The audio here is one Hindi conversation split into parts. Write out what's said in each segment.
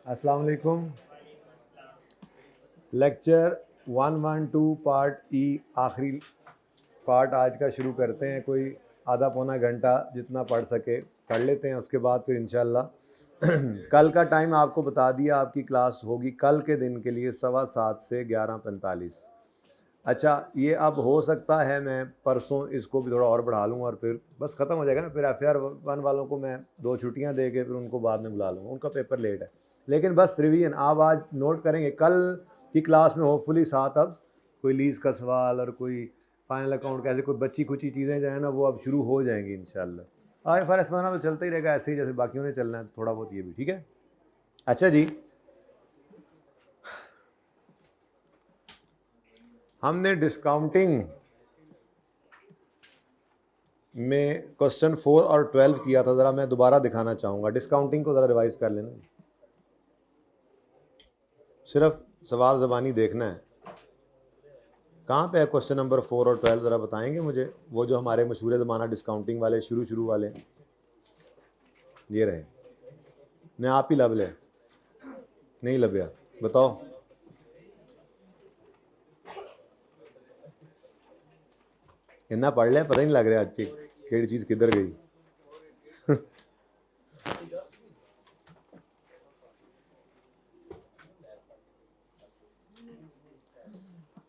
अस्सलाम वालेकुम। लेक्चर 112 पार्ट ई आखिरी पार्ट आज का शुरू करते हैं। कोई आधा पौना घंटा जितना पढ़ सके पढ़ लेते हैं, उसके बाद फिर इंशाल्लाह कल का टाइम आपको बता दिया। आपकी क्लास होगी कल के दिन के लिए 7:15 से 11:45। अच्छा, ये अब हो सकता है मैं परसों इसको भी थोड़ा और बढ़ा लूँ और फिर बस ख़त्म हो जाएगा ना। फिर FR1 वालों को मैं 2 छुट्टियां दे के फिर उनको बाद में बुला लूँगा, उनका पेपर लेट है। लेकिन बस रिवीजन आप आज नोट करेंगे। कल की क्लास में होपफुली साथ अब कोई लीज़ का सवाल और कोई फाइनल अकाउंट कैसे कोई बच्ची खुची चीज़ें जो है ना वो अब शुरू हो जाएंगी इंशाल्लाह। IFRS 15 तो चलता ही रहेगा ऐसे ही जैसे बाकियों ने चलना है, थोड़ा बहुत ये भी ठीक है। अच्छा जी, हमने डिस्काउंटिंग में क्वेश्चन 4 और 12 किया था। ज़रा मैं दोबारा दिखाना चाहूँगा। डिस्काउंटिंग को ज़रा रिवाइज कर लेना, सिर्फ सवाल ज़बानी देखना है। कहाँ पे है क्वेश्चन नंबर 4 और 12? ज़रा बताएंगे मुझे। वो जो हमारे मशहूर ज़माना डिस्काउंटिंग वाले शुरू वाले ये रहे। मैं आप ही लब ले नहीं लभ्या, बताओ। इतना पढ़ लें, पता ही नहीं लग रहा आज की केड़ी चीज़ किधर गई।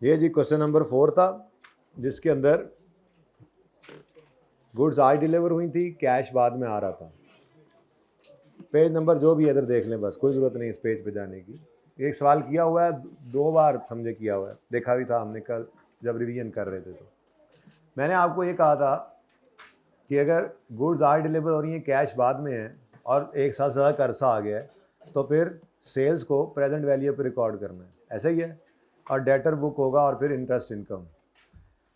ये जी क्वेश्चन नंबर 4 था, जिसके अंदर गुड्स आज डिलीवर हुई थी, कैश बाद में आ रहा था। पेज नंबर जो भी है इधर देख लें, बस कोई ज़रूरत नहीं इस पेज पे जाने की। एक सवाल किया हुआ है, 2 बार समझे किया हुआ है, देखा भी था हमने कल जब रिवीजन कर रहे थे। तो मैंने आपको ये कहा था कि अगर गुड्स आज डिलीवर हो रही हैं, कैश बाद में है और एक साल से ज़्यादा का अरसा आ गया है, तो फिर सेल्स को प्रेजेंट वैल्यू पर रिकॉर्ड करना है, ऐसा ही है। और डेटर बुक होगा और फिर इंटरेस्ट इनकम।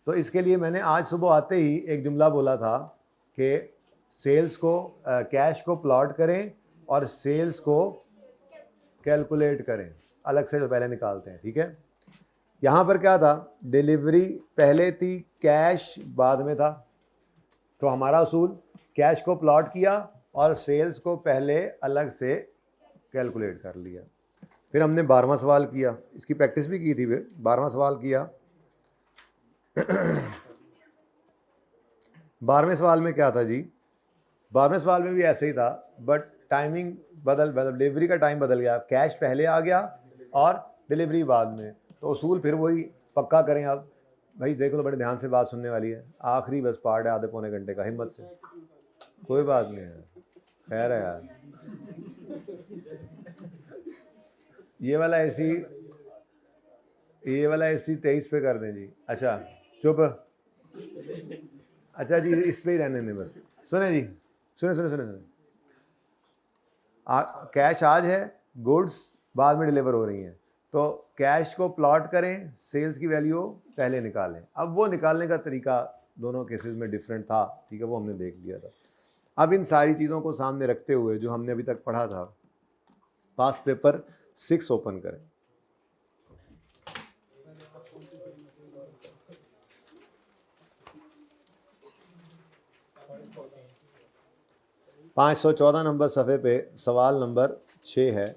तो इसके लिए मैंने आज सुबह आते ही एक जुमला बोला था कि सेल्स को कैश को प्लॉट करें और सेल्स को कैलकुलेट करें, अलग से जो पहले निकालते हैं, ठीक है। यहाँ पर क्या था, डिलीवरी पहले थी, कैश बाद में था। तो हमारा असूल कैश को प्लॉट किया और सेल्स को पहले अलग से कैलकुलेट कर लिया। फिर हमने 12वां सवाल किया, इसकी प्रैक्टिस भी की थी। फिर 12वां सवाल किया। 12वें सवाल में क्या था जी, 12वें सवाल में भी ऐसे ही था, बट टाइमिंग बदल डिलीवरी का टाइम बदल गया। कैश पहले आ गया और डिलीवरी बाद में। तो उसूल फिर वही पक्का करें। अब भाई देख लो, बड़े ध्यान से बात सुनने वाली है। आखिरी बस पार्ट है आधे पौने घंटे का, हिम्मत से। कोई बात नहीं है, खैर है यार। ये वाला एसी 23 पे कर दें जी। अच्छा चुप। अच्छा जी, इस पे ही रहने दें बस। सुने जी, सुने। कैश आज है, गुड्स बाद में डिलीवर हो रही हैं, तो कैश को प्लॉट करें, सेल्स की वैल्यू पहले निकालें। अब वो निकालने का तरीका दोनों केसेस में डिफरेंट था, ठीक है, वो हमने देख लिया था। अब इन सारी चीज़ों को सामने रखते हुए जो हमने अभी तक पढ़ा था, पास पेपर 6 ओपन करें। पाँच 514 नंबर सफ़े पे सवाल नंबर 6 है।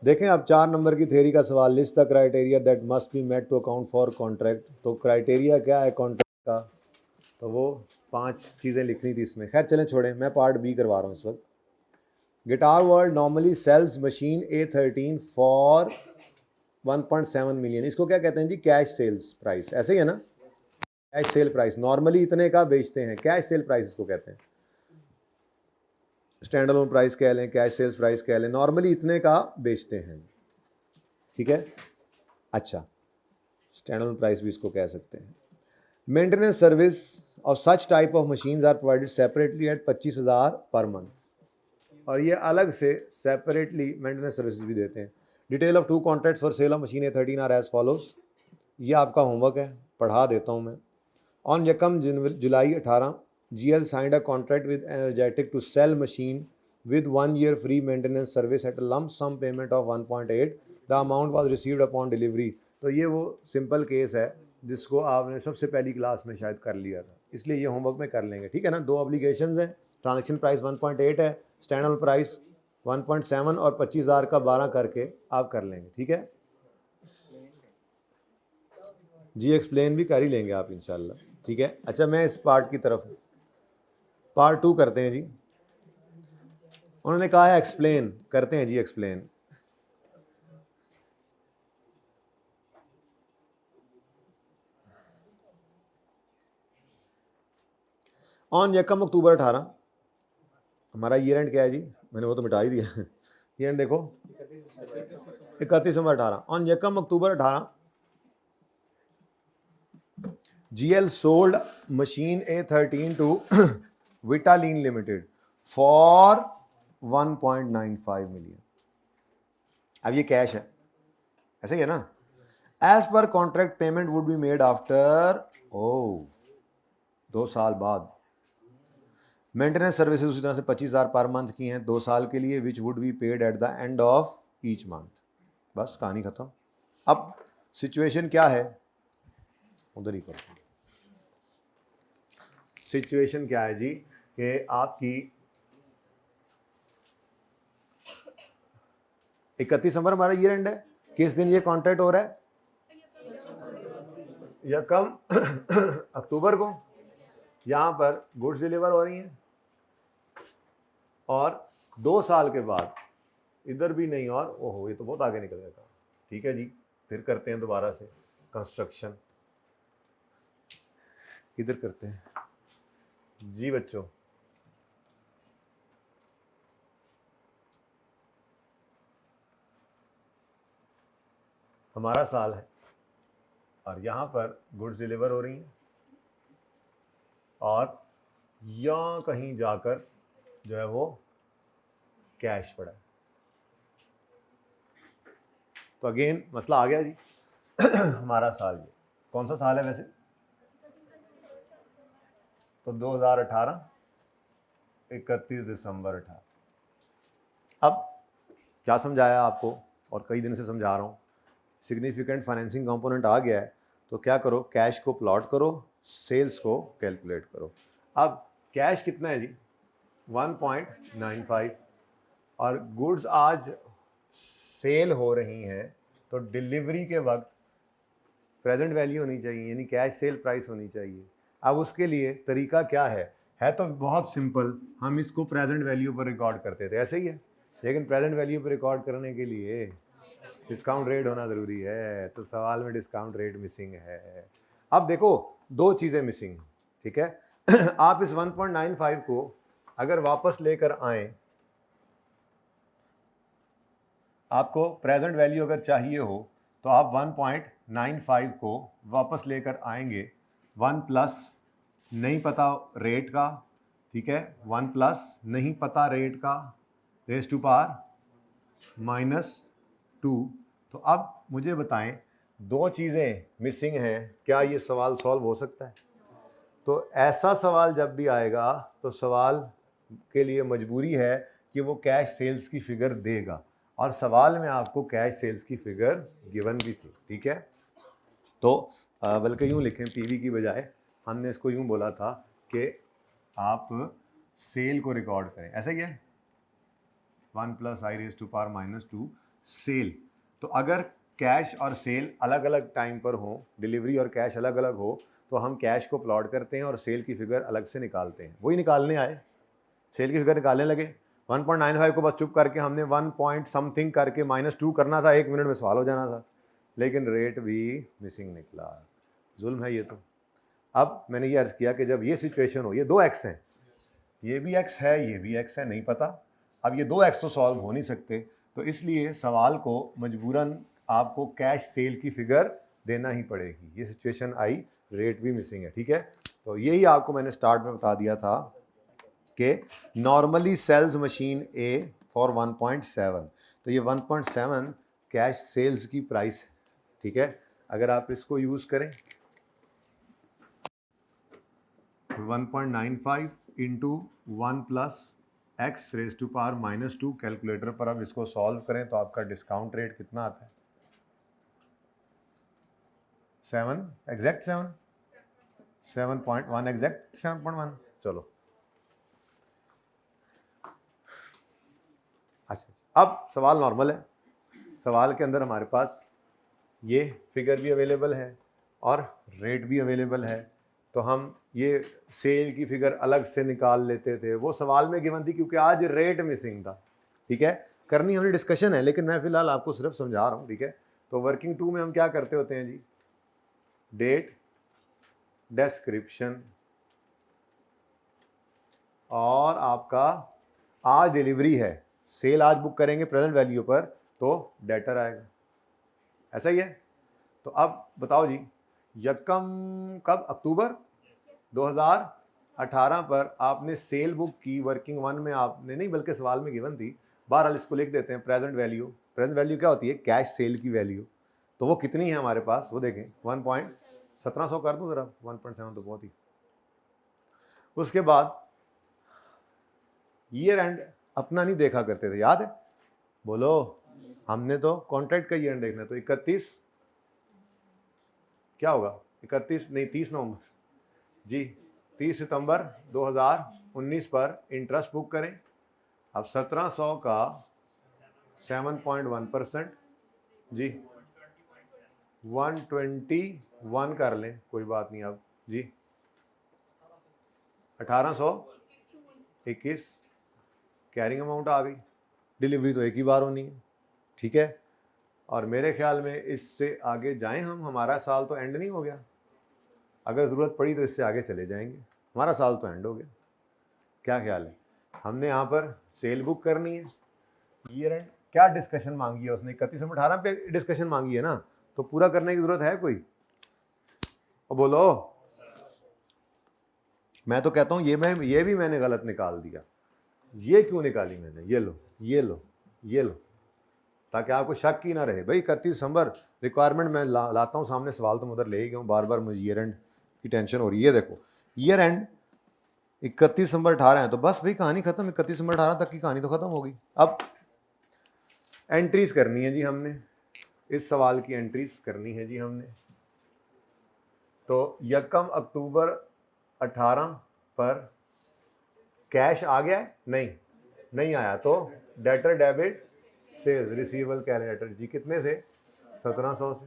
देखें अब 4 नंबर की थ्योरी का सवाल, list the criteria that must be met to account for contract. तो क्राइटेरिया क्या है कॉन्ट्रैक्ट का, तो वो 5 चीज़ें लिखनी थी इसमें। खैर चलें छोड़ें, मैं पार्ट बी करवा रहा हूँ इस वक्त। Guitar world normally sells machine A13 for 1.7 million. इसको क्या कहते हैं जी, कैश सेल्स प्राइस, ऐसे ही है ना। कैश सेल प्राइस नॉर्मली इतने का बेचते हैं, कैश सेल प्राइस इसको कहते हैं। स्टैंड अलोन प्राइस कह लें, कैश सेल्स प्राइस कह लें, नॉर्मली इतने का बेचते हैं, ठीक है। अच्छा, स्टैंड अलोन प्राइस भी इसको कह सकते हैं। Maintenance service of such type of machines are provided separately at 25,000 per month. और ये अलग से सेपरेटली मेंटेनेंस सर्विसेज भी देते हैं। Detail of 2 contracts for sale of machine A13 are as follows. ये आपका होमवर्क है, पढ़ा देता हूँ मैं। ऑन यकम जुलाई 18 GL signed a contract with energetic to sell machine with 1 year free maintenance service at a lump sum payment of 1.8. The amount was received upon delivery. तो ये वो सिंपल केस है जिसको आपने सबसे पहली क्लास में शायद कर लिया था, इसलिए ये होमवर्क में कर लेंगे, ठीक है ना। 2 ऑब्लिगेशंस हैं, ट्रांजेक्शन प्राइस 1.8 है, स्टैंड अलोन प्राइस 1.7 और 25,000 का 12 करके आप कर लेंगे, ठीक है जी। एक्सप्लेन भी कर ही लेंगे आप इंशाल्लाह, ठीक है। अच्छा, मैं इस पार्ट की तरफ पार्ट 2 करते हैं जी। उन्होंने कहा है एक्सप्लेन, करते हैं जी एक्सप्लेन। ऑन 1 अक्टूबर 18 हमारा ईयर एंड क्या है जी, मैंने वो तो मिटा ही दिया ईयर एंड देखो 31 दिसंबर 18। On 1 October 18 GL sold machine A13 to Vitaleen Limited for 1.95 million। अब ये कैश है, ऐसे ही है ना। As per contract payment would be made after 2 साल बाद। मेंटेनेंस सर्विसेज उसी तरह से 25,000 पर मंथ की हैं 2 साल के लिए, which would be paid at the end of each month. बस कहानी खत्म। अब सिचुएशन क्या है, उधर ही करते हैं। सिचुएशन क्या है जी कि आपकी 31 दिसंबर हमारा ईयर एंड है। किस दिन ये कॉन्ट्रैक्ट हो रहा है? 1 अक्टूबर को। यहाँ पर गुड्स डिलीवर हो रही हैं और 2 साल के बाद इधर भी नहीं, और ओहो ये तो बहुत आगे निकल गया था। ठीक है जी, फिर करते हैं दोबारा से कंस्ट्रक्शन, इधर करते हैं जी बच्चों। हमारा साल है और यहाँ पर गुड्स डिलीवर हो रही हैं और यहाँ कहीं जाकर जो है वो कैश पड़ा है। तो अगेन मसला आ गया जी हमारा साल ये कौन सा साल है वैसे? तो 2018 31 दिसंबर 18। अब क्या समझाया आपको और कई दिन से समझा रहा हूँ, सिग्निफिकेंट फाइनेंसिंग कंपोनेंट आ गया है तो क्या करो, कैश को प्लॉट करो, सेल्स को कैलकुलेट करो। अब कैश कितना है जी? 1.95 और गुड्स आज सेल हो रही हैं तो डिलीवरी के वक्त प्रेजेंट वैल्यू होनी चाहिए, यानी कैश सेल प्राइस होनी चाहिए। अब उसके लिए तरीका क्या है तो बहुत सिंपल, हम इसको प्रेजेंट वैल्यू पर रिकॉर्ड करते थे, ऐसे ही है। लेकिन प्रेजेंट वैल्यू पर रिकॉर्ड करने के लिए डिस्काउंट रेट होना ज़रूरी है, तो सवाल में डिस्काउंट रेट मिसिंग है। अब देखो 2 चीज़ें मिसिंग, ठीक है आप इस 1.95 को अगर वापस लेकर आए, आपको प्रेजेंट वैल्यू अगर चाहिए हो तो आप 1.95 को वापस लेकर आएंगे 1 प्लस नहीं पता रेट का, ठीक है, 1 प्लस नहीं पता रेट का रेज टू पावर -2। तो अब मुझे बताएं 2 चीज़ें मिसिंग हैं, क्या ये सवाल सॉल्व हो सकता है? तो ऐसा सवाल जब भी आएगा तो सवाल के लिए मजबूरी है कि वो कैश सेल्स की फिगर देगा, और सवाल में आपको कैश सेल्स की फिगर गिवन भी थी, ठीक है। तो बल्कि यूँ लिखें, पीवी की बजाय हमने इसको यूँ बोला था कि आप सेल को रिकॉर्ड करें, ऐसा ही है 1 plus i raise to power -2 sale. तो अगर कैश और सेल अलग अलग टाइम पर हो, डिलीवरी और कैश अलग अलग हो, तो हम कैश को प्लॉट करते हैं और सेल की फिगर अलग से निकालते हैं। वही निकालने आए, सेल की फिगर निकालने लगे। 1.95 को बस चुप करके हमने 1 पॉइंट समथिंग करके -2 करना था, 1 मिनट में सवाल हो जाना था, लेकिन रेट भी मिसिंग निकला। जुल्म है ये तो। अब मैंने ये अर्ज़ किया कि जब ये सिचुएशन हो, ये 2 एक्स हैं, ये भी एक्स है, ये भी एक्स है, नहीं पता, अब ये 2 एक्स तो सॉल्व हो नहीं सकते, तो इसलिए सवाल को मजबूरन आपको कैश सेल की फिगर देना ही पड़ेगी। ये सिचुएशन आई, रेट भी मिसिंग है, ठीक है। तो यही आपको मैंने स्टार्ट में बता दिया था कि normally sells machine A for 1.7, तो ये 1.7 कैश सेल्स की प्राइस है, ठीक है। अगर आप इसको यूज़ करें 1.95 into 1 plus X raise to power -2, calculator पर अब इसको सॉल्व करें तो आपका डिस्काउंट रेट कितना आता है? 7 एग्जैक्ट 7 7.1 एग्जैक्ट 7.1। चलो अच्छा, अब सवाल नॉर्मल है। सवाल के अंदर हमारे पास ये फिगर भी अवेलेबल है और रेट भी अवेलेबल है, तो हम ये सेल की फिगर अलग से निकाल लेते थे, वो सवाल में गिवन थी क्योंकि आज रेट मिसिंग था। ठीक है, करनी हमने डिस्कशन है, लेकिन मैं फिलहाल आपको सिर्फ समझा रहा हूँ। ठीक है, तो वर्किंग 2 में हम क्या करते होते हैं जी, डेट, डिस्क्रिप्शन और आपका आज डिलीवरी है, सेल आज बुक करेंगे प्रेजेंट वैल्यू पर तो डेटर आएगा, ऐसा ही है। तो अब बताओ जी, यकम कब, अक्टूबर 2018 पर आपने सेल बुक की, वर्किंग 1 में आपने नहीं बल्कि सवाल में गिवन थी। बहरहाल इसको लिख देते हैं प्रेजेंट वैल्यू। प्रेजेंट वैल्यू क्या होती है, कैश सेल की वैल्यू। तो वो कितनी है हमारे पास, वो देखें 1.1700 कर दूं जरा, 1.7 तो बहुत ही। उसके बाद ईयर एंड अपना नहीं देखा करते थे, याद है, बोलो, हमने तो कॉन्ट्रैक्ट का ईयर एंड देखना। तो 31 क्या होगा, 31 नहीं 30 नवंबर जी, 30 सितंबर 2019 पर इंटरेस्ट बुक करें। अब 1700 का 7.1% जी 121 कर लें, कोई बात नहीं। अब जी 1821 कैरिंग अमाउंट आ गई, डिलीवरी तो एक ही बार होनी है। ठीक है, और मेरे ख्याल में इससे आगे जाएं हम, हमारा साल तो एंड नहीं हो गया, अगर ज़रूरत पड़ी तो इससे आगे चले जाएंगे, हमारा साल तो एंड हो गया। क्या ख्याल है, हमने यहाँ पर सेल बुक करनी है, ईयर एंड क्या डिस्कशन मांगी है उसने, 31/18 पे डिस्कशन मांगी है ना, तो पूरा करने की ज़रूरत है कोई, और बोलो। मैं तो कहता हूँ ये भी मैंने गलत निकाल दिया। ये क्यों निकाली मैंने, ये लो ये लो ये लो, ताकि आपको शक ही ना रहे। भाई 31 दिसंबर रिक्वायरमेंट मैं लाता हूँ सामने, सवाल तो मैं उधर ले ही गया हूँ, बार बार मुझे ईयर एंड की टेंशन हो रही है। देखो ईयर एंड 31 दिसंबर 18 है, तो बस भाई कहानी खत्म, 31 दिसंबर 18 तक की कहानी तो खत्म हो गई। अब एंट्रीज करनी है जी हमने, इस सवाल की एंट्रीज करनी है जी हमने। तो यकम अक्टूबर 18 पर कैश आ गया, नहीं आया, तो debtor debit sales receivable calculator जी, कितने से, 1700 से।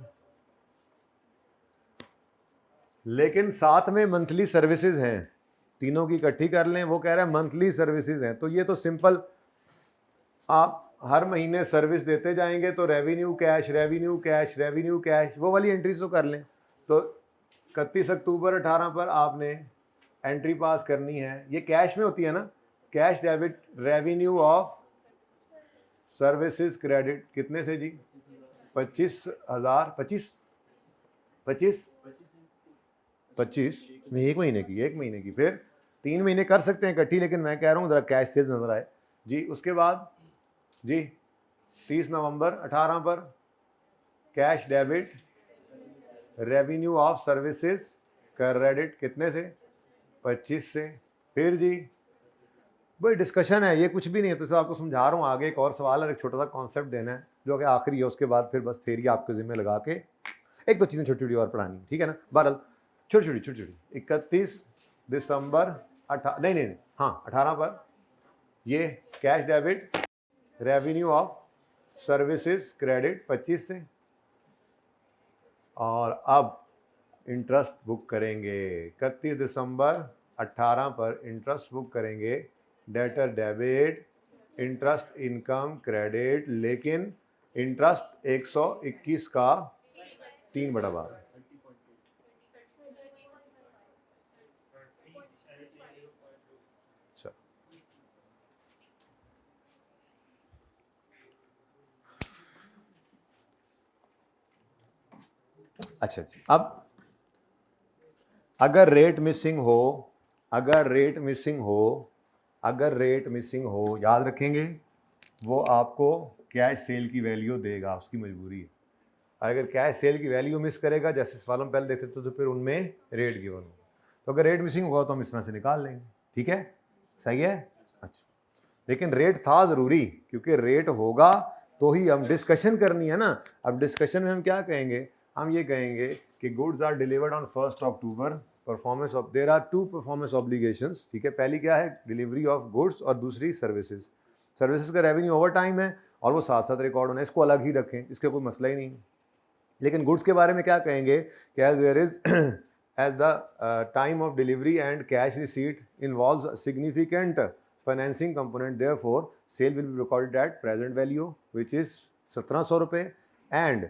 लेकिन साथ में मंथली सर्विसेज हैं, तीनों की इकट्ठी कर लें, वो कह रहा है मंथली सर्विसेज हैं, तो ये तो सिंपल, आप हर महीने सर्विस देते जाएंगे तो revenue cash revenue cash revenue cash, वो वाली एंट्रीज तो कर लें। तो 31 अक्टूबर 18 पर आपने एंट्री पास करनी है, ये कैश में होती है ना, cash debit revenue of services credit, कितने से जी, 25,000, 25 नहीं, एक महीने की, फिर 3 महीने कर सकते हैं इकट्ठी, लेकिन मैं कह रहा हूँ जरा कैश सेल्स नजर आए जी। उसके बाद जी 30 नवंबर 18 पर cash debit revenue of services credit, कितने से, 25 से। फिर जी भाई डिस्कशन है, ये कुछ भी नहीं है, तो सर आपको समझा रहा हूँ, आगे एक और सवाल है, एक छोटा सा कॉन्सेप्ट देना है जो कि आखिरी है, उसके बाद फिर बस थ्योरी आपके जिम्मे लगा के एक दो चीज़ें छोटी छोटी और पढ़ानी, ठीक है ना। बहरहाल छोटी छोटी 31 दिसंबर 18 पर ये cash debit revenue of services credit 25 से, और अब इंटरेस्ट बुक करेंगे 31 दिसंबर 18 पर इंटरेस्ट बुक करेंगे, debtor debit interest income credit, लेकिन इंटरेस्ट 121 का 3/12। अच्छा जी, अब अगर रेट मिसिंग हो, याद रखेंगे वो आपको कैश सेल की वैल्यू देगा, उसकी मजबूरी है। अगर कैश सेल की वैल्यू मिस करेगा, जैसे सवालों में पहले देखते थे, तो फिर उनमें रेट गिवन हो, तो अगर रेट मिसिंग हुआ तो हम इस तरह से निकाल लेंगे, ठीक है, सही है। अच्छा, लेकिन रेट था ज़रूरी, क्योंकि रेट होगा तो ही हम डिस्कशन करनी है ना। अब डिस्कशन में हम क्या कहेंगे, हम ये कहेंगे कि goods are delivered on 1 October, performance of, there are 2 performance obligations, ठीक है, पहली क्या है, डिलीवरी ऑफ गुड्स और दूसरी सर्विसेज। सर्विसेज का रेवेन्यू ओवर टाइम है और वो साथ साथ रिकॉर्ड होना है, इसको अलग ही रखें, इसका कोई मसला ही नहीं। लेकिन गुड्स के बारे में क्या कहेंगे कि as there is as the time of delivery and cash receipt involves significant financing component, therefore sale will be recorded at present value which is 1700 रुपये and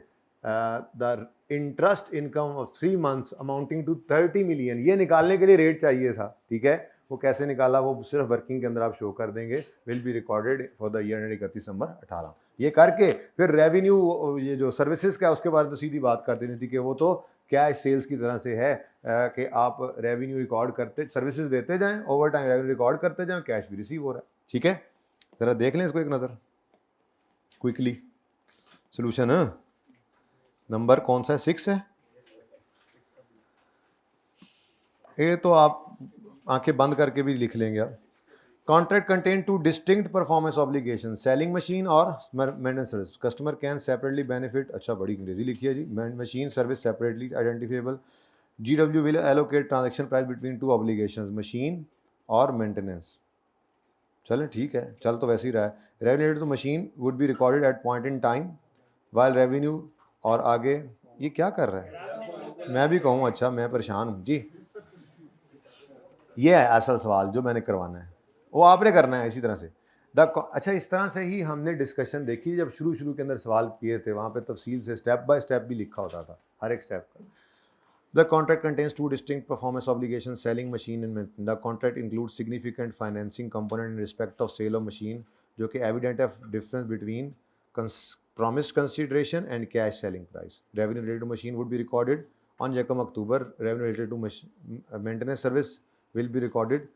the interest income of 3 months amounting to 30 million। ये निकालने के लिए रेट चाहिए था, ठीक है, वो कैसे निकाला वो सिर्फ वर्किंग के अंदर आप शो कर देंगे, will be recorded for the year and 31 दिसंबर 18। ये करके फिर रेवेन्यू, ये जो सर्विसेज का उसके बारे में तो सीधी बात कर देनी थी कि वो तो कैश सेल्स की तरह से है कि आप रेवेन्यू रिकॉर्ड करते, सर्विसेज देते जाएं, ओवर टाइम रेवेन्यू रिकॉर्ड करते जाएं, कैश भी रिसीव हो रहा है, ठीक है। ज़रा देख लें इसको एक नज़र क्विकली। सोल्यूशन नंबर कौन सा है, 6 है। ये तो आप आंखें बंद करके भी लिख लेंगे आप। Contract contain two distinct performance obligation, selling machine और maintenance service, customer can separately benefit. अच्छा, बड़ी अंग्रेजी लिखी है जी। Machine service separately identifiable, GW will allocate transaction price between two obligations, machine और मेंटेनेंस। चलें ठीक है, चल तो वैसे ही रहा है। Revenue to machine would be recorded at point in time while revenue, और आगे ये क्या कर रहा है, मैं भी कहूँ अच्छा मैं परेशान हूँ जी। ये है असल सवाल जो मैंने करवाना है, वो आपने करना है इसी तरह से। अच्छा, इस तरह से ही हमने डिस्कशन देखी जब शुरू के अंदर सवाल किए थे, वहाँ पे तफसील से स्टेप बाय स्टेप भी लिखा होता था हर एक स्टेप का। The contract contains 2 distinct performance obligation, selling machine and maintenance. The contract includes significant financing component in respect of sale of machine, जो कि evident of difference between promised consideration and cash selling price. Revenue related to machine would be recorded on Jacom October. Revenue related to maintenance service will be recorded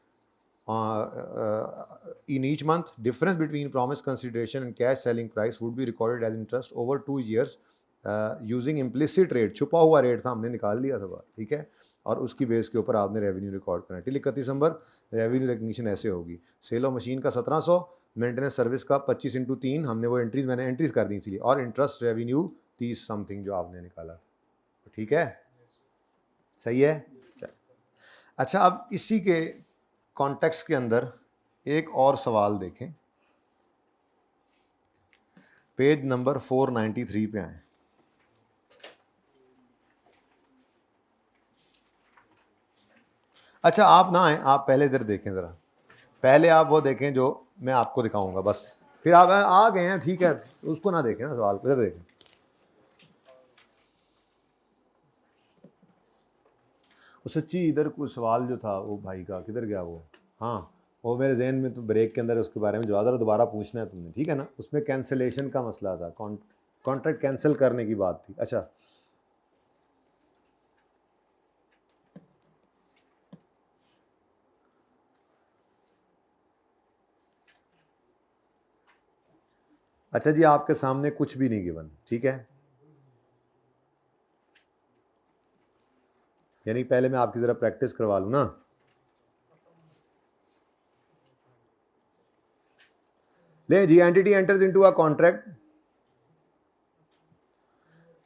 in each month. Difference between promised consideration and cash selling price would be recorded as interest over 2 years using implicit rate। छुपा हुआ रेट था, हमने निकाल लिया था, ठीक है, और उसकी बेस के ऊपर आपने रेवेन्यू रिकॉर्ड करना है। टिल 31 दिसंबर रेवेन्यू रिकग्निशन ऐसे होगी। सेल ऑफ मशीन का 1700, मेंटेनेंस सर्विस का 25 × 3, हमने वो एंट्रीज मैंने एंट्रीज कर दी इसीलिए, और इंटरेस्ट रेवेन्यू 30 समथिंग जो आपने निकाला, ठीक है, सही है। अच्छा, अब इसी के कॉन्टेक्स्ट के अंदर एक और सवाल देखें, पेज नंबर 493 पे आए। अच्छा, आप ना आए, आप पहले इधर देखें ज़रा, पहले आप वो देखें जो मैं आपको दिखाऊंगा, बस फिर आप आ गए हैं, ठीक है, उसको ना देखें ना, सवाल इधर देखें। सच्ची इधर कोई सवाल जो था वो भाई का किधर गया वो, हाँ वो मेरे जहन में तो ब्रेक के अंदर उसके बारे में जवाब दोबारा पूछना है तुमने, ठीक है ना। उसमें कैंसिलेशन का मसला था, कॉन्ट्रैक्ट कैंसिल करने की बात थी। अच्छा, अच्छा जी, आपके सामने कुछ भी नहीं गिवन, ठीक है, यानी पहले मैं आपकी जरा प्रैक्टिस करवा लूँ ना। ले जी, entity enters into a contract,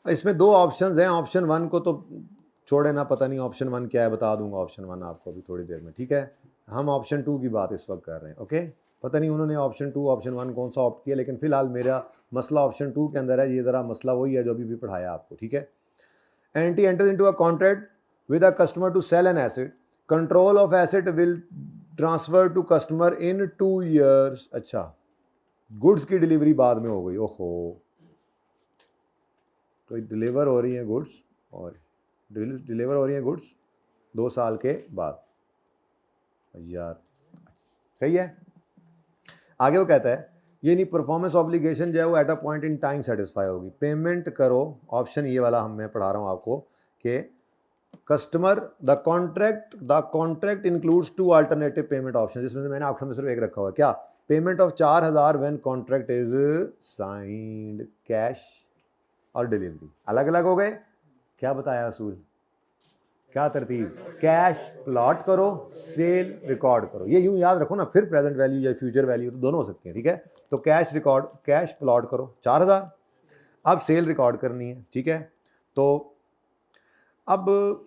इसमें 2 ऑप्शंस हैं। ऑप्शन 1 को तो छोड़े ना, पता नहीं ऑप्शन 1 क्या है, बता दूंगा ऑप्शन 1 आपको अभी थोड़ी देर में, ठीक है। हम ऑप्शन 2 की बात इस वक्त कर रहे हैं, ओके। पता नहीं उन्होंने ऑप्शन 2 ऑप्शन 1 कौन सा ऑप्ट किया, लेकिन फिलहाल मेरा मसला ऑप्शन 2 के अंदर है। ये ज़रा मसला वही है जो अभी भी पढ़ाया आपको, ठीक है। Entity enters into a contract with a customer to sell an asset, control of asset will transfer to customer in 2 years। अच्छा, गुड्स की डिलीवरी बाद में हो गई, ओहो, तो डिलीवर हो रही हैं गुड्स, और डिलीवर हो रही हैं गुड्स 2 साल के बाद, यार सही है। आगे वो कहता है ये नहीं, परफॉर्मेंस ऑब्लिगेशन जो है वो at a point in time satisfy होगी। पेमेंट करो, ऑप्शन ये वाला हम मैं पढ़ा रहा हूँ आपको कि customer the contract includes 2 alternative payment option, जिसमें से मैंने आपके सामने सिर्फ एक रखा हुआ है, क्या, payment of 4000 when contract is signed, cash और डिलीवरी अलग अलग हो गए। क्या बताया असूल, क्या तरतीब, कैश प्लॉट करो, सेल रिकॉर्ड करो। ये यूं याद रखो ना, फिर प्रेजेंट वैल्यू या फ्यूचर वैल्यू तो दोनों हो सकती हैं, ठीक है। तो कैश प्लॉट करो 4000, अब सेल रिकॉर्ड करनी है, ठीक है। तो अब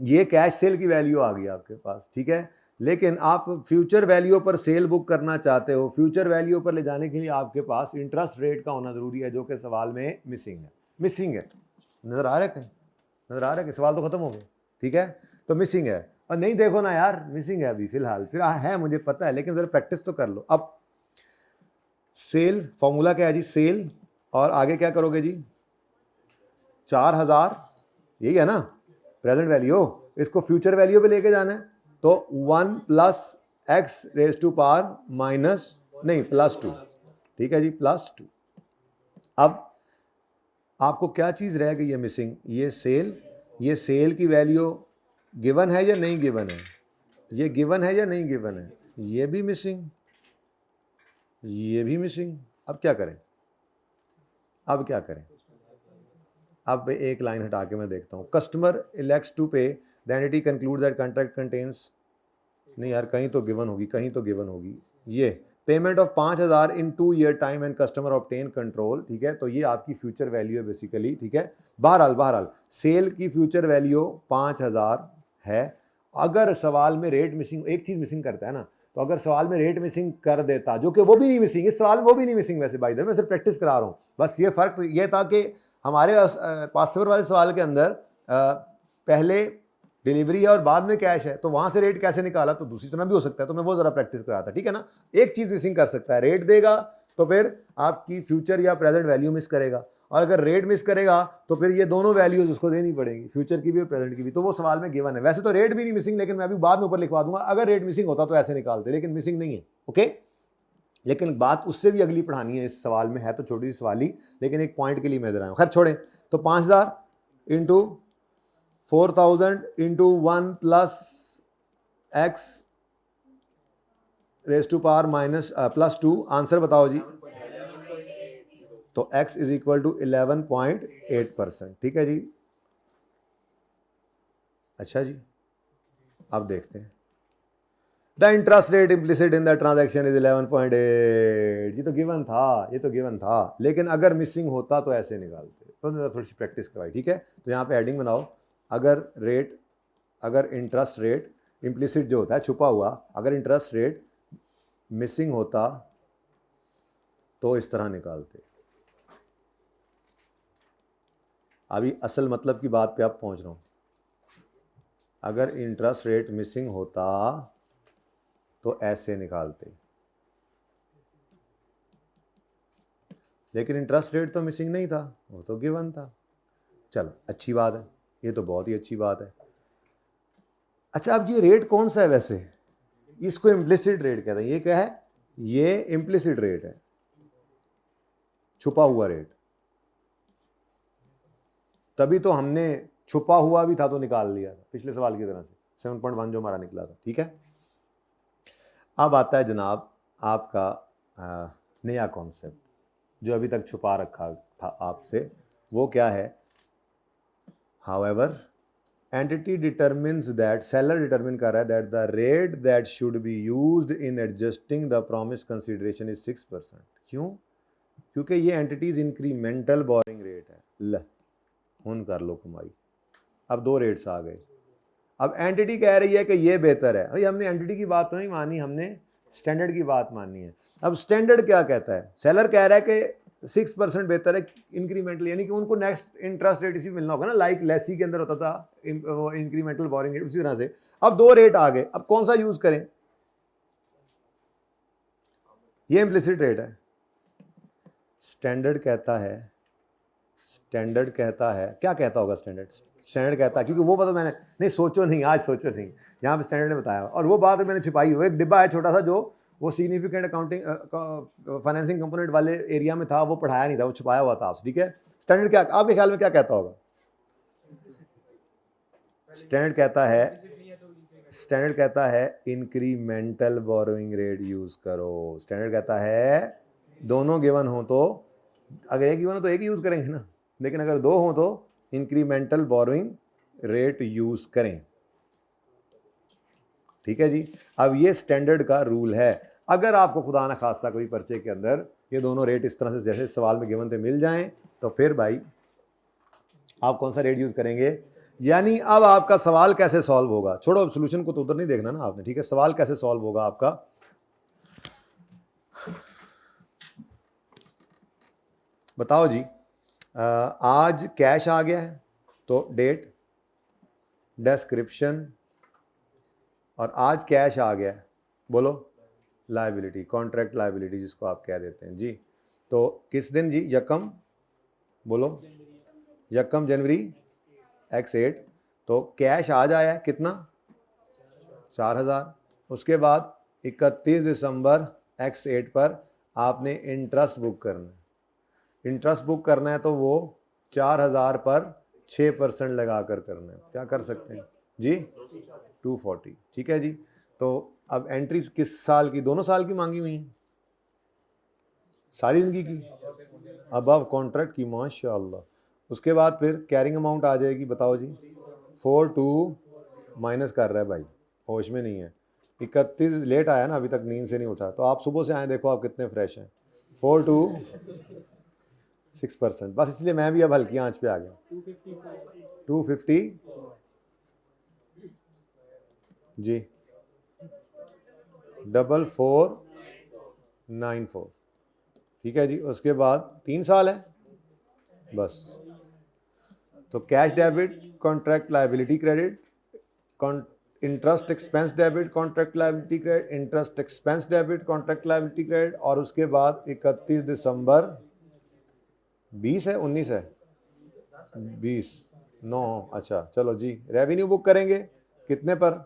ये कैश सेल की वैल्यू आ गई आपके पास, ठीक है। लेकिन आप फ्यूचर वैल्यू पर सेल बुक करना चाहते हो, फ्यूचर वैल्यू पर ले जाने के लिए आपके पास इंटरेस्ट रेट का होना जरूरी है, जो कि सवाल में मिसिंग है। नजर आ रहा है कहीं? नजर आ रहा है कि सवाल तो खत्म हो गए, ठीक है? तो मिसिंग है, और नहीं देखो ना यार, मिसिंग है अभी फिलहाल, फिर है मुझे पता है, लेकिन जरा प्रैक्टिस तो कर लो। अब सेल फॉर्मूला क्या है जी? सेल, और आगे क्या करोगे जी? 4000, यही है ना प्रेजेंट वैल्यू, इसको फ्यूचर वैल्यू पे लेके जाना है, तो 1 plus X raise to power minus नहीं +2, ठीक है जी, +2। अब आपको क्या चीज रह गई है मिसिंग? ये सेल की वैल्यू गिवन है या नहीं गिवन है? ये गिवन है या नहीं गिवन है? ये भी मिसिंग, ये भी मिसिंग। अब क्या करें? अब एक लाइन हटा के मैं देखता हूँ। कस्टमर इलेक्ट्स टू पे, the entity conclude that contract contains, नहीं यार कहीं तो गिवन होगी, ये payment of 5000 in 2 year time and customer obtain control, ठीक है? तो ये आपकी फ्यूचर वैल्यू है बेसिकली, ठीक है? बहरहाल सेल की फ्यूचर वैल्यू 5000 है। अगर सवाल में रेट मिसिंग, एक चीज मिसिंग करता है ना, तो अगर सवाल में रेट मिसिंग कर देता, जो कि वो भी नहीं मिसिंग, इस सवाल में वो भी नहीं मिसिंग वैसे, बाय द वे मैं सिर्फ प्रैक्टिस करा रहा हूँ, बस ये फर्क तो ये था कि हमारे पास पेपर वाले सवाल के अंदर पहले डिलीवरी है और बाद में कैश है, तो वहां से रेट कैसे निकाला, तो दूसरी तरह भी हो सकता है, तो मैं वो जरा प्रैक्टिस कराता, ठीक है ना? एक चीज मिसिंग कर सकता है, रेट देगा तो फिर आपकी फ्यूचर या प्रेजेंट वैल्यू मिस करेगा, और अगर रेट मिस करेगा तो फिर ये दोनों वैल्यूज उसको देनी पड़ेगी, फ्यूचर की भी और प्रेजेंट की भी, तो वो सवाल में गिवन है। वैसे तो रेट भी नहीं मिसिंग, लेकिन मैं अभी बाद में ऊपर लिखवा दूंगा, अगर रेट मिसिंग होता तो ऐसे निकालते, लेकिन मिसिंग नहीं है, ओके? लेकिन बात उससे भी अगली पढ़ानी है, इस सवाल में है तो छोटी सी सवाल ही, लेकिन एक पॉइंट के लिए मैं दे रहा हूं। खैर छोड़ें, तो 5000 into 4000 into 1 plus X raise to power minus +2, answer बताओ जी। तो x इज इक्वल टू 11.8%, ठीक है जी। अच्छा जी, अब देखते हैं। The interest rate implicit in the transaction is 11.8, ये तो गिवन था, लेकिन अगर मिसिंग होता तो ऐसे निकालते, तो थोड़ी सी प्रैक्टिस करवाई, ठीक है? तो यहाँ पे हेडिंग बनाओ, अगर इंटरेस्ट रेट इम्प्लिसिट जो होता है छुपा हुआ, अगर इंटरेस्ट रेट मिसिंग होता तो इस तरह निकालते। अभी असल मतलब की बात पे अब पहुंच रहा हूं। अगर इंटरेस्ट रेट मिसिंग होता तो ऐसे निकालते, लेकिन इंटरेस्ट रेट तो मिसिंग नहीं था, वो तो गिवन था। चलो अच्छी बात है, ये तो बहुत ही अच्छी बात है। अच्छा, अब ये रेट कौन सा है वैसे? इसको इम्प्लिसिट रेट कहते हैं। ये क्या है? ये इम्प्लिसिट रेट है, छुपा हुआ रेट। तभी तो हमने छुपा हुआ भी था तो निकाल लिया था, पिछले सवाल की तरह से 7.1 जो हमारा निकला था, ठीक है? अब आता है जनाब आपका नया कॉन्सेप्ट जो अभी तक छुपा रखा था आपसे, वो क्या है? However entity determines that, seller determine कर रहा है that the rate that should be used in adjusting the promise consideration is 6%। क्यों? क्योंकि ये एंटिटीज इंक्रीमेंटल बोरिंग रेट है। ल हुन कर लो कमाई। अब 2 रेट्स आ गए। अब एंटिटी कह रही है कि ये बेहतर है। भाई हमने एंटिटी की बात तो नहीं मानी, हमने स्टैंडर्ड की बात माननी है। अब स्टैंडर्ड क्या कहता है? सेलर कह रहा है कि 6% बेहतर है इंक्रीमेंटल, यानी कि उनको नेक्स्ट इंटरेस्ट रेट इसी मिलना होगा ना, लाइक लेसी के अंदर होता था वो इंक्रीमेंटल बोरिंग रेट, उसी तरह से। अब 2 रेट आ गए, अब कौन सा यूज करें? ये इम्प्लिसिट रेट है। स्टैंडर्ड कहता है, क्या कहता होगा स्टैंडर्ड कहता है, क्योंकि वो पता मैंने नहीं सोचो नहीं, यहाँ पे स्टैंडर्ड ने बताया, और वो बात मैंने छिपाई हुई। एक डिब्बा है छोटा सा, जो वो सिग्निफिकेंट अकाउंटिंग फाइनेंसिंग कंपोनेंट वाले एरिया में था, वो पढ़ाया नहीं था, वो छुपाया हुआ था आपसे, ठीक है? स्टैंडर्ड क्या आपके ख्याल में क्या कहता होगा? स्टैंडर्ड कहता है इंक्रीमेंटल बोरोइंग रेट यूज करो। स्टैंडर्ड कहता है दोनों गिवन हो तो, अगर एक गिवन हो तो एक ही यूज करेंगे ना, लेकिन अगर 2 हो तो इंक्रीमेंटल बोरोइंग रेट यूज करें, ठीक है जी। अब ये स्टैंडर्ड का रूल है। अगर आपको खुदा ना खास्ता कोई पर्चे के अंदर ये दोनों रेट इस तरह से जैसे सवाल में गिवन थे मिल जाएं, तो फिर भाई आप कौन सा रेट यूज करेंगे? यानी अब आपका सवाल कैसे सॉल्व होगा, छोड़ो सोल्यूशन को तो उधर नहीं देखना ना आपने, ठीक है, सवाल कैसे सॉल्व होगा आपका। बताओ जी, आज कैश आ गया है तो डेट, डिस्क्रिप्शन, और आज कैश आ गया है, बोलो लायबिलिटी, कॉन्ट्रैक्ट लायबिलिटी जिसको आप कह देते हैं जी। तो किस दिन जी, यकम, बोलो यकम जनवरी x8, तो कैश आज आया है कितना, 4000। उसके बाद 31 दिसंबर x8 पर आपने इंटरेस्ट बुक करना है। इंटरेस्ट बुक करना है तो वो 4000 पर 6% लगा कर करना है। क्या कर सकते हैं जी, 240, ठीक है जी। तो अब एंट्रीज किस साल की, दोनों साल की मांगी हुई हैं, सारी जिंदगी की, अबव कॉन्ट्रैक्ट की, माशाअल्लाह। उसके बाद फिर कैरिंग अमाउंट आ जाएगी, बताओ जी, 42 माइनस कर रहा है भाई, होश में नहीं है, 31 लेट आया ना, अभी तक नींद से नहीं उठा, तो आप सुबह से आए, देखो आप कितने फ्रेश हैं, 426%, बस इसलिए मैं भी अब हल्की आंच पे आ गया, 250 जी, 4494, ठीक है जी। उसके बाद 3 साल है बस, तो cash debit, contract liability credit, interest expense debit, contract liability credit, interest expense debit, contract liability credit, और उसके बाद 31 दिसंबर 20 है, 19 है, 20 9, अच्छा चलो जी, रेवेन्यू बुक करेंगे कितने पर,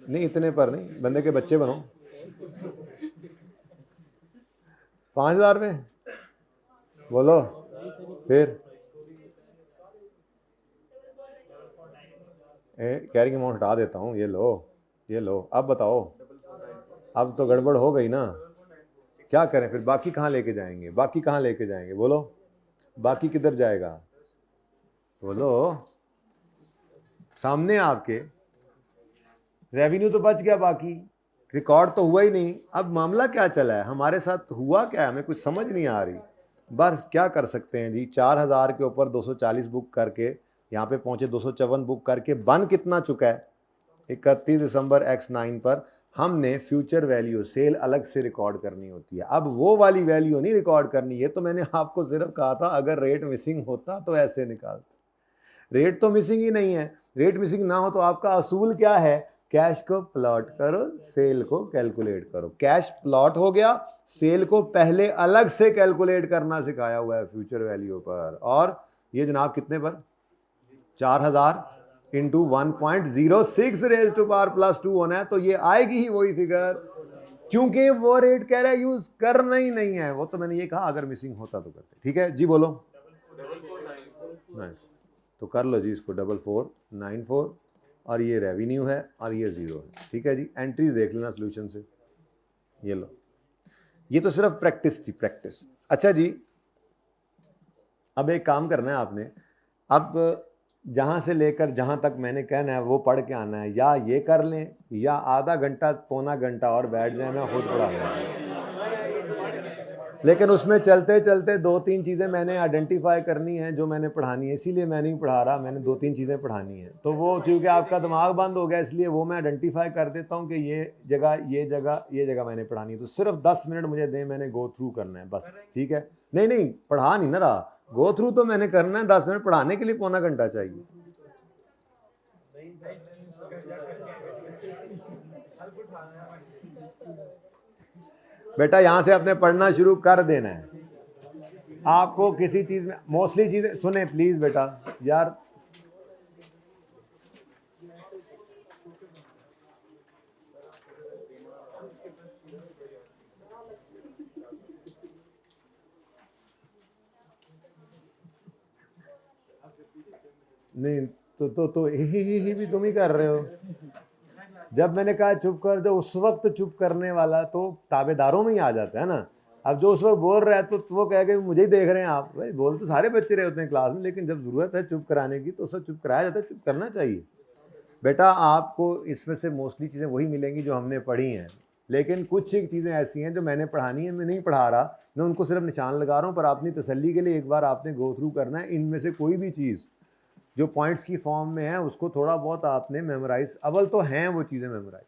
नहीं इतने पर नहीं, बंदे के बच्चे बनो, 5000 में, बोलो फिर कैरिंग अमाउंट हटा देता हूँ, ये लो ये लो। अब बताओ, अब तो गड़बड़ हो गई ना, क्या करें फिर, बाकी कहाँ लेके जाएंगे, बाकी कहाँ लेके जाएंगे, बोलो बाकी किधर जाएगा, बोलो सामने आपके, रेवेन्यू तो बच गया, बाकी रिकॉर्ड तो हुआ ही नहीं। अब मामला क्या चला है हमारे साथ, हुआ क्या है हमें कुछ समझ नहीं आ रही। बस क्या कर सकते हैं जी, 4000 के ऊपर 240 बुक करके यहाँ पे पहुंचे, 254 बुक करके बन कितना चुका है, 31 दिसंबर x9 पर हमने फ्यूचर वैल्यू सेल अलग से रिकॉर्ड करनी होती है। अब वो वाली वैल्यू नहीं रिकॉर्ड करनी है, तो मैंने आपको सिर्फ कहा था अगर रेट मिसिंग होता तो ऐसे निकालते, रेट तो मिसिंग ही नहीं है, रेट मिसिंग ना हो तो आपका असूल क्या है, कैश को प्लॉट करो, सेल को कैलकुलेट करो। कैश प्लॉट हो गया, सेल को पहले अलग से कैलकुलेट करना सिखाया हुआ है फ्यूचर वैल्यू पर, और ये जनाब कितने पर, 4000 into 1.06 raise to power plus 2 होना है, तो ये आएगी ही वही फिगर, क्योंकि वो रेट कह रहा है यूज करना ही नहीं है, वो तो मैंने ये कहा अगर मिसिंग होता तो करते, ठीक है जी, बोलो 9, तो कर लो जी इसको 4494, और ये रेवेन्यू है और ये 0 है, ठीक है जी। एंट्रीज देख लेना सोल्यूशन से, ये लो, ये तो सिर्फ प्रैक्टिस थी, प्रैक्टिस। अच्छा जी, अब एक काम करना है आपने, अब जहाँ से लेकर जहाँ तक मैंने कहना है वो पढ़ के आना है, या ये कर लें या आधा घंटा पौना घंटा और बैठ जाए, मैं खुद पढ़ा लूँगा, लेकिन उसमें चलते चलते 2-3 चीज़ें मैंने आइडेंटिफाई करनी है जो मैंने पढ़ानी है, इसीलिए मैं नहीं पढ़ा रहा, मैंने 2-3 चीज़ें पढ़ानी है, तो वो क्योंकि आपका दिमाग बंद हो गया इसलिए वो मैं आइडेंटिफाई कर देता हूँ कि ये जगह ये जगह ये जगह मैंने पढ़ानी है, तो सिर्फ 10 मिनट मुझे दें, मैंने गो थ्रू करना है बस, ठीक है। नहीं नहीं पढ़ा नहीं ना रहा, गो थ्रू तो मैंने करना है, 10 मिनट पढ़ाने के लिए पौना घंटा चाहिए। बेटा यहाँ से अपने पढ़ना शुरू कर देना है, आपको किसी चीज में मोस्टली चीजें सुने प्लीज बेटा यार, नहीं तो ही भी तुम ही कर रहे हो, जब मैंने कहा चुप कर, जो उस वक्त चुप करने वाला तो ताबेदारों में ही आ जाता है ना। अब जो उस वक्त बोल रहा है तो वो कह के मुझे ही देख रहे हैं आप, भाई बोल तो सारे बच्चे रहे होते हैं क्लास में, लेकिन जब जरूरत है चुप कराने की तो सब चुप कराया जाता है, चुप करना चाहिए। बेटा आपको इसमें से मोस्टली चीज़ें वही मिलेंगी जो हमने पढ़ी हैं, लेकिन कुछ एक चीज़ें ऐसी हैं जो मैंने पढ़ानी है, मैं नहीं पढ़ा रहा, मैं उनको सिर्फ निशान लगा रहा हूँ, पर अपनी तसल्ली के लिए एक बार आपने गो थ्रू करना है, इनमें से कोई भी चीज़ जो पॉइंट्स की फॉर्म में है उसको थोड़ा बहुत आपने मेमोराइज, अव्वल तो हैं वो चीज़ें मेमोराइज,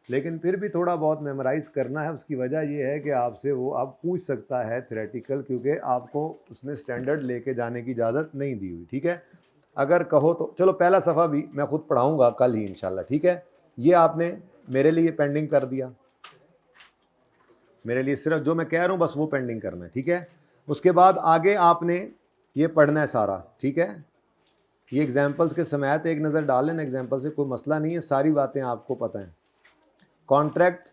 लेकिन फिर भी थोड़ा बहुत मेमोराइज करना है। उसकी वजह ये है कि आपसे वो आप पूछ सकता है थ्योरेटिकल, क्योंकि आपको उसमें स्टैंडर्ड लेके जाने की इजाज़त नहीं दी हुई, ठीक है। अगर कहो तो चलो पहला सफ़ा भी मैं खुद पढ़ाऊँगा कल ही इंशाल्लाह, ठीक है। ये आपने मेरे लिए पेंडिंग कर दिया, मेरे लिए सिर्फ जो मैं कह रहा हूँ बस वो पेंडिंग करना है, ठीक है। उसके बाद आगे आपने ये पढ़ना है सारा, ठीक है। ये एग्जाम्पल्स के समेत एक नज़र डाल लेना, एग्जाम्पल से कोई मसला नहीं है, सारी बातें आपको पता हैं। कॉन्ट्रैक्ट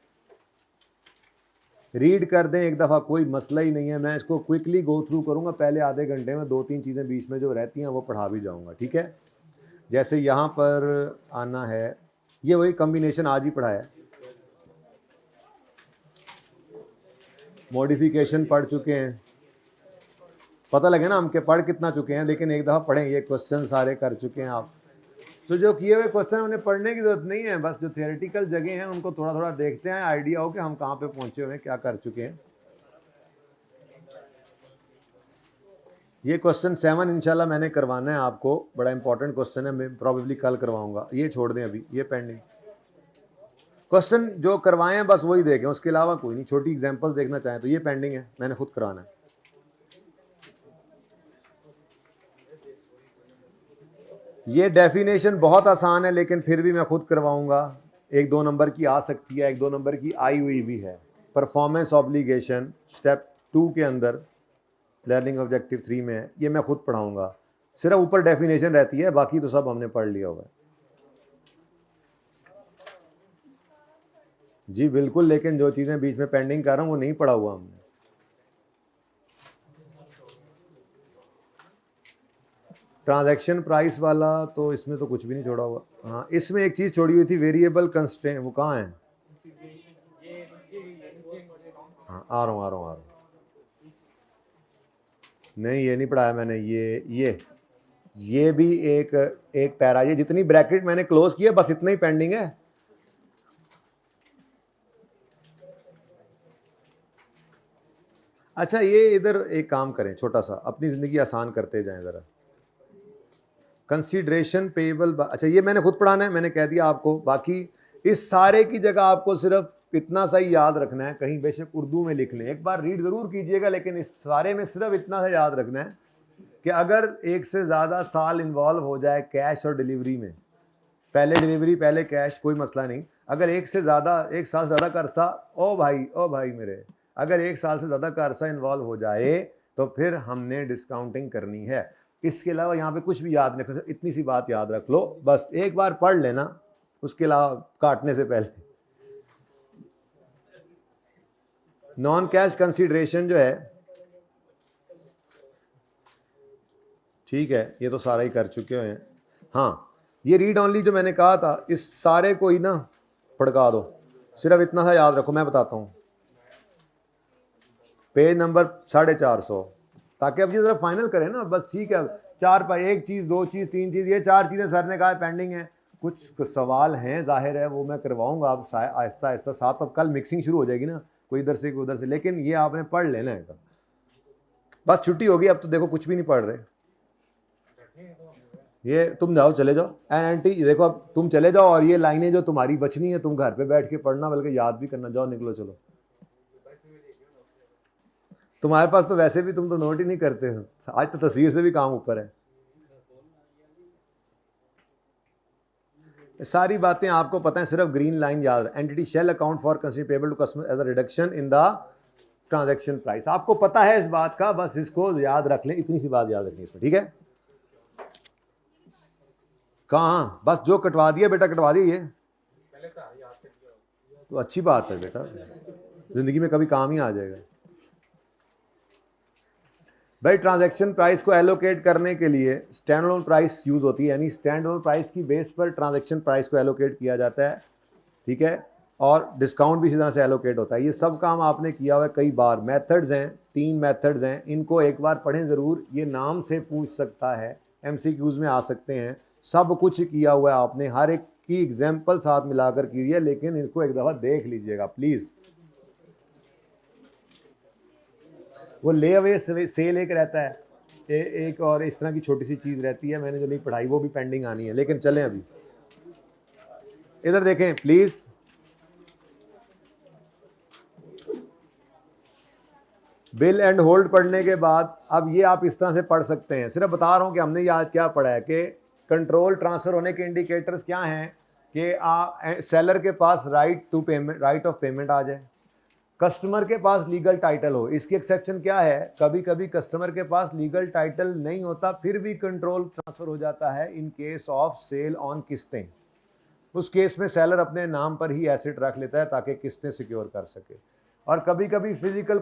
रीड कर दें एक दफ़ा, कोई मसला ही नहीं है। मैं इसको क्विकली गो थ्रू करूँगा, पहले आधे घंटे में 2-3 चीज़ें बीच में जो रहती हैं वो पढ़ा भी जाऊँगा, ठीक है। जैसे यहाँ पर आना है, ये वही कम्बिनेशन आज ही पढ़ा है, मॉडिफिकेशन पढ़ चुके हैं, पता लगे ना हम के पढ़ कितना चुके हैं, लेकिन एक दफ़ा पढ़ें, ये क्वेश्चन सारे कर चुके हैं आप। तो जो किए हुए क्वेश्चन उन्हें पढ़ने की ज़रूरत नहीं है, बस जो थियोरेटिकल जगह हैं उनको थोड़ा थोड़ा देखते हैं, आइडिया हो कि हम कहाँ पे पहुँचे हुए हैं, क्या कर चुके हैं। ये क्वेश्चन 7 इंशाल्लाह मैंने करवाना है आपको, बड़ा इंपॉर्टेंट क्वेश्चन है, मैं प्रॉबेबली कल करवाऊंगा। ये छोड़ दें अभी, ये पेंडिंग क्वेश्चन जो करवाए हैं बस वही देखें, उसके अलावा कोई नहीं। छोटी एग्जांपल्स देखना चाहें तो ये पेंडिंग है, मैंने खुद कराना है। ये डेफिनेशन बहुत आसान है, लेकिन फिर भी मैं खुद करवाऊंगा। 1-2 नंबर की आ सकती है, 1-2 नंबर की आई हुई भी है। परफॉर्मेंस ऑब्लिगेशन स्टेप 2 के अंदर लर्निंग ऑब्जेक्टिव 3 में है, ये मैं खुद पढ़ाऊंगा। सिर्फ ऊपर डेफिनेशन रहती है, बाकी तो सब हमने पढ़ लिया हुआ है जी बिल्कुल, लेकिन जो चीज़ें बीच में पेंडिंग कर रहा हूँ वो नहीं पढ़ा हुआ हमने। ट्रांजैक्शन प्राइस वाला तो इसमें तो कुछ भी नहीं छोड़ा हुआ। हाँ, इसमें एक चीज़ छोड़ी हुई थी, वेरिएबल कंस्ट्रेंट, वो कहाँ है? हाँ, आ रहा हूँ। नहीं, ये नहीं पढ़ाया मैंने। ये भी एक पैरा, ये जितनी ब्रैकेट मैंने क्लोज की है बस इतना ही पेंडिंग है। अच्छा, ये इधर एक काम करें छोटा सा, अपनी ज़िंदगी आसान करते जाएं ज़रा। कंसीडरेशन पेएबल, अच्छा ये मैंने खुद पढ़ाना है, मैंने कह दिया आपको। बाकी इस सारे की जगह आपको सिर्फ इतना सा ही याद रखना है, कहीं बेशक उर्दू में लिख लें, एक बार रीड ज़रूर कीजिएगा, लेकिन इस सारे में सिर्फ इतना सा याद रखना है कि अगर एक से ज़्यादा साल इन्वॉल्व हो जाए कैश और डिलीवरी में, पहले डिलीवरी पहले कैश कोई मसला नहीं, अगर एक साल से ज़्यादा का अरसा, ओ भाई मेरे, अगर 1 साल से ज़्यादा का अरसा इन्वॉल्व हो जाए तो फिर हमने डिस्काउंटिंग करनी है। इसके अलावा यहाँ पे कुछ भी याद नहीं रखना, इतनी सी बात याद रख लो, बस एक बार पढ़ लेना, उसके अलावा काटने से पहले। नॉन कैश कंसीडरेशन जो है, ठीक है, ये तो सारा ही कर चुके हैं। हाँ, ये रीड ऑनली जो मैंने कहा था, इस सारे को ही ना पढ़का दो, सिर्फ इतना सा याद रखो। मैं बताता हूँ, पेज नंबर 450, ताकि अब ये जरा फाइनल करें ना, बस ठीक है। 4 पाई, 1 चीज़ 2 चीज़ 3 चीज़, ये 4 चीज़ें सर ने कहा पेंडिंग है। कुछ सवाल हैं जाहिर है, वो मैं करवाऊंगा अब आहिस्ता आहिस्ता साथ। अब कल मिक्सिंग शुरू हो जाएगी ना, कोई इधर से कोई उधर से, लेकिन ये आपने पढ़ लेना है। बस छुट्टी होगी अब तो, देखो कुछ भी नहीं पढ़ रहे। ये तुम जाओ, चले जाओ एनटी, देखो अब तुम चले जाओ, और ये लाइनें जो तुम्हारी बचनी है तुम घर पे बैठ के पढ़ना, बल्कि याद भी करना। जाओ निकलो, चलो। तुम्हारे पास तो वैसे भी तुम तो नोट ही नहीं करते हो, आज तो तस्वीर से भी काम ऊपर है। सारी बातें आपको पता है, सिर्फ ग्रीन लाइन याद है। Entity shall account for consideration payable to customer as a reduction in the transaction price, आपको पता है इस बात का, बस इसको याद रख लें, इतनी सी बात याद रखनी इसमें, ठीक है। कहाँ, बस जो कटवा दिया बेटा, कटवा दिया, ये तो अच्छी बात है बेटा, जिंदगी में कभी काम ही आ जाएगा भाई। ट्रांजैक्शन प्राइस को एलोकेट करने के लिए स्टैंड अलोन प्राइस यूज होती है, यानी स्टैंड अलोन प्राइस की बेस पर ट्रांजैक्शन प्राइस को एलोकेट किया जाता है, ठीक है। और डिस्काउंट भी इसी तरह से एलोकेट होता है। ये सब काम आपने किया हुआ है कई बार। मेथड्स हैं, 3 मेथड्स हैं, इनको एक बार पढ़ें ज़रूर। ये नाम से पूछ सकता है, MCQs में आ सकते हैं, सब कुछ किया हुआ है आपने, हर एक की एग्जाम्पल साथ मिलाकर की है, लेकिन इनको एक दफ़ा देख लीजिएगा प्लीज़। वो ले अवे सेल एक रहता है, एक और इस तरह की छोटी सी चीज़ रहती है, मैंने जो नहीं पढ़ाई वो भी पेंडिंग आनी है, लेकिन चलें अभी इधर देखें प्लीज़। बिल एंड होल्ड पढ़ने के बाद अब ये आप इस तरह से पढ़ सकते हैं। सिर्फ बता रहा हूँ कि हमने ये आज क्या पढ़ा है कि कंट्रोल ट्रांसफ़र होने के इंडिकेटर्स क्या हैं कि सेलर के पास राइट ऑफ पेमेंट आ जाए, कस्टमर के पास लीगल टाइटल हो। इसकी एक्सेप्शन क्या है, कभी कभी कस्टमर के पास लीगल टाइटल नहीं होता फिर भी कंट्रोल ट्रांसफ़र हो जाता है in case of sale on किस्तें। उस केस में सेलर अपने नाम पर ही एसेट रख लेता है ताकि किस्तें सिक्योर कर सके। और कभी कभी फिजिकल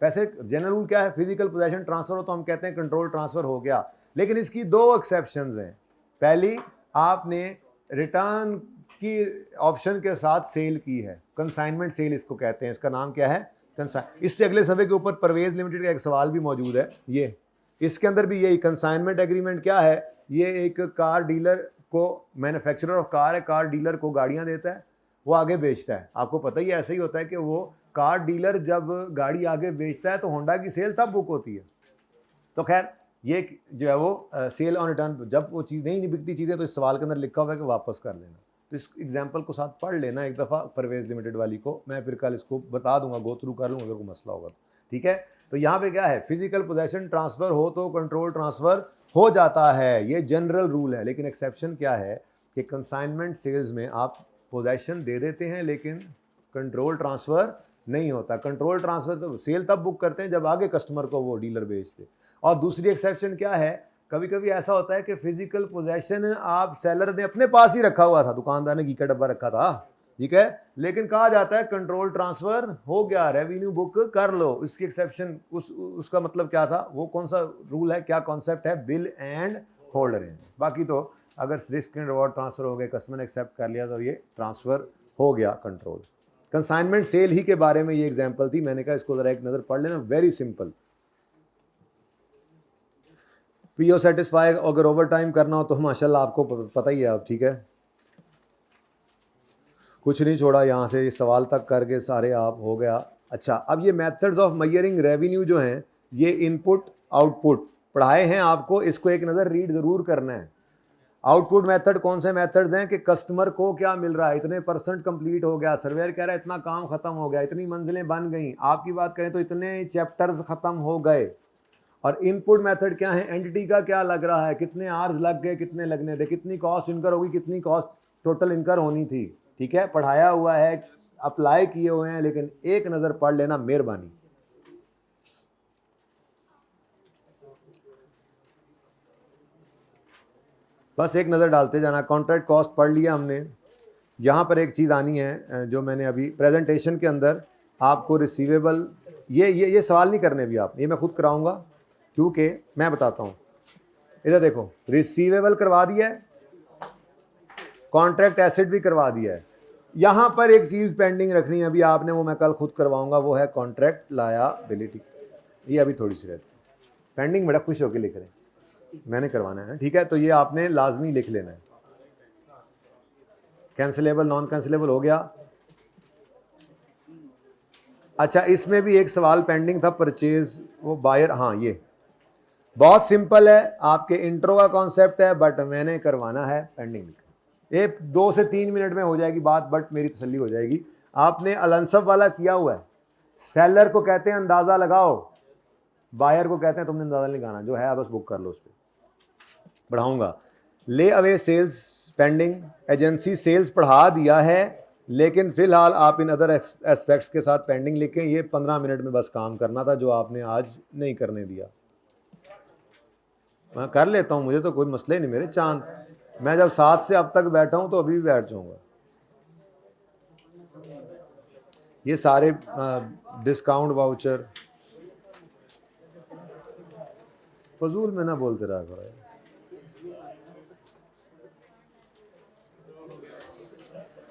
वैसे जनरल रूल क्या है, फिजिकल पोजेशन ट्रांसफर हो तो हम कहते हैं कंट्रोल ट्रांसफर हो गया, लेकिन इसकी दो एक्सेप्शंस हैं। पहली, आपने रिटर्न की ऑप्शन के साथ सेल की है, कंसाइनमेंट सेल इसको कहते हैं, इसका नाम क्या है, इससे अगले सफ़े के ऊपर परवेज लिमिटेड का एक सवाल भी मौजूद है, ये इसके अंदर भी यही कंसाइनमेंट एग्रीमेंट क्या है, ये एक कार डीलर को, मैन्युफैक्चरर ऑफ कार है, कार डीलर को गाड़ियां देता है, वो आगे बेचता है। आपको पता ही ऐसा ही होता है कि वो कार डीलर जब गाड़ी आगे बेचता है तो होंडा की सेल तब बुक होती है। तो खैर ये जो है वो सेल ऑन रिटर्न, जब वो चीज़ नहीं बिकती चीज़ें तो इस सवाल के अंदर लिखा हुआ है कि वापस कर लेना। तो इस एग्जाम्पल को साथ पढ़ लेना एक दफ़ा परवेज लिमिटेड वाली को, मैं फिर कल इसको बता दूंगा, गो थ्रू कर लूँगा अगर कोई मसला होगा तो, ठीक है। तो यहाँ पे क्या है, फिजिकल पोजेशन ट्रांसफ़र हो तो कंट्रोल ट्रांसफ़र हो जाता है, ये जनरल रूल है। लेकिन एक्सेप्शन क्या है कि कंसाइनमेंट सेल्स में आप पोजेशन दे देते हैं लेकिन कंट्रोल ट्रांसफ़र नहीं होता। कंट्रोल ट्रांसफ़र तो सेल तब बुक करते हैं जब आगे कस्टमर को वो डीलर बेचते। और दूसरी एक्सेप्शन क्या है, कभी कभी ऐसा होता है कि फिजिकल पोजेशन आप सेलर ने अपने पास ही रखा हुआ था, दुकानदार ने घी का डब्बा रखा था, ठीक है, लेकिन कहा जाता है कंट्रोल ट्रांसफ़र हो गया, रेवेन्यू बुक कर लो। इसकी एक्सेप्शन उसका मतलब क्या था, वो कौन सा रूल है, क्या कॉन्सेप्ट है, बिल एंड होल्ड रेंज। बाकी तो अगर रिस्क एंड रिवॉर्ड ट्रांसफ़र हो गए, कस्टमर ने एक्सेप्ट कर लिया तो ये ट्रांसफ़र हो गया कंट्रोल। कंसाइनमेंट सेल ही के बारे में ये एग्जांपल थी, मैंने कहा इसको जरा एक नज़र पढ़ लेना, वेरी सिंपल। पीओ सेटिस्फाई अगर ओवर टाइम करना हो तो माशाल्लाह आपको पता ही है अब, ठीक है, कुछ नहीं छोड़ा, यहाँ से इस सवाल तक करके सारे आप हो गया। अच्छा, अब ये मेथड्स ऑफ मेजरिंग रेवेन्यू जो हैं, ये इनपुट आउटपुट पढ़ाए हैं आपको, इसको एक नज़र रीड ज़रूर करना है। आउटपुट मेथड कौन से मेथड्स हैं कि कस्टमर को क्या मिल रहा है, इतने % कंप्लीट हो गया, सर्वेयर कह रहा है इतना काम खत्म हो गया, इतनी मंजिलें बन गई, आपकी बात करें तो इतने चैप्टर्स खत्म हो गए। और इनपुट मेथड क्या है, एंटिटी का क्या लग रहा है, कितने आवर्स लग गए, कितने लगने थे, कितनी कॉस्ट इनकर होगी, कितनी कॉस्ट टोटल इनकर होनी थी, ठीक है, पढ़ाया हुआ है, अप्लाई किए हुए हैं, लेकिन एक नज़र पढ़ लेना मेहरबानी। बस एक नज़र डालते जाना। कॉन्ट्रैक्ट कॉस्ट पढ़ लिया हमने। यहाँ पर एक चीज़ आनी है जो मैंने अभी प्रेजेंटेशन के अंदर आपको रिसीवेबल, ये सवाल नहीं करने भी आप, ये मैं खुद कराऊंगा क्योंकि मैं बताता हूँ। इधर देखो, रिसीवेबल करवा दिया है, कॉन्ट्रैक्ट एसेट भी करवा दिया है, यहाँ पर एक चीज़ पेंडिंग रखनी है अभी आपने, वो मैं कल खुद करवाऊंगा, वो है कॉन्ट्रैक्ट लायबिलिटी। ये अभी थोड़ी सी रहती है पेंडिंग, बड़ा खुश होकर लिख रहे हैं, मैंने करवाना है, ठीक है, तो ये आपने लाजमी लिख लेना है। कैंसिलेबल नॉन कैंसिलेबल हो गया। अच्छा, इसमें भी एक सवाल पेंडिंग था, परचेज वो बायर, हाँ ये बहुत सिंपल है, आपके इंट्रो का कॉन्सेप्ट है बट मैंने करवाना है, पेंडिंग लिखा, ये 2 से 3 मिनट में हो जाएगी बात, बट मेरी तसल्ली हो जाएगी। आपने अलंसब वाला किया हुआ है, सेलर को कहते हैं अंदाज़ा लगाओ, बायर को कहते हैं तुमने अंदाज़ा नहीं लगाना, जो है बस बुक कर लो, उस पर पढ़ाऊँगा। Layaway sales pending, agency sales पढ़ा दिया है, लेकिन फ़िलहाल आप इन अदर एस्पेक्ट्स के साथ पेंडिंग लिखें। ये 15 मिनट में बस काम करना था जो आपने आज नहीं करने दिया। मैं कर लेता हूँ, मुझे तो कोई मसले नहीं, मेरे चांद, मैं जब 7 से अब तक बैठा हूँ तो अभी भी बैठ जाऊँगा। ये सारे डिस्काउंट वाउचर फजूल में ना बोलते रहा करो।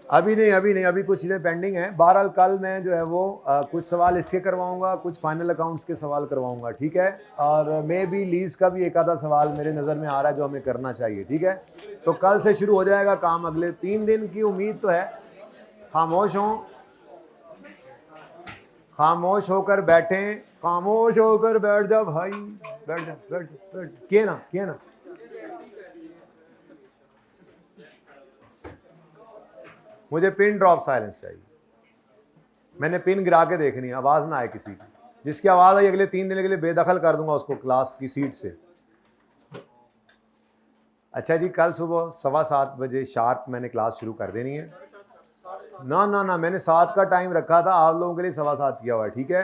अभी नहीं, अभी कुछ चीज़ें पेंडिंग हैं। बहरहाल कल मैं जो है वो कुछ सवाल इसके करवाऊंगा, कुछ फाइनल अकाउंट्स के सवाल करवाऊंगा, ठीक है, और मे भी लीज का भी एक आधा सवाल मेरे नज़र में आ रहा है जो हमें करना चाहिए, ठीक है। तो कल से शुरू हो जाएगा काम, अगले 3 दिन की उम्मीद तो है। खामोश हों, खामोश होकर बैठें, खामोश होकर बैठ जा भाई, बैठ जा बैठ जा बैठ जा, किए ना। मुझे पिन ड्रॉप साइलेंस चाहिए। मैंने पिन गिरा के देखनी है, आवाज ना आए किसी की। जिसकी आवाज आई अगले 3 दिन के लिए बेदखल कर दूंगा उसको क्लास की सीट से। अच्छा जी, कल सुबह 7:15 बजे शार्प मैंने क्लास शुरू कर देनी है। ना ना ना, मैंने 7 का टाइम रखा था, आप लोगों के लिए 7:15 किया हुआ है, ठीक है।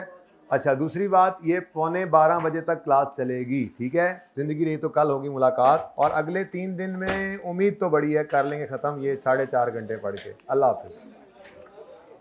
अच्छा, दूसरी बात, ये 11:15 बजे तक क्लास चलेगी, ठीक है। जिंदगी रही तो कल होगी मुलाकात, और अगले 3 दिन में उम्मीद तो बड़ी है कर लेंगे ख़त्म ये 4.5 घंटे पढ़ के। अल्लाह हाफिज़।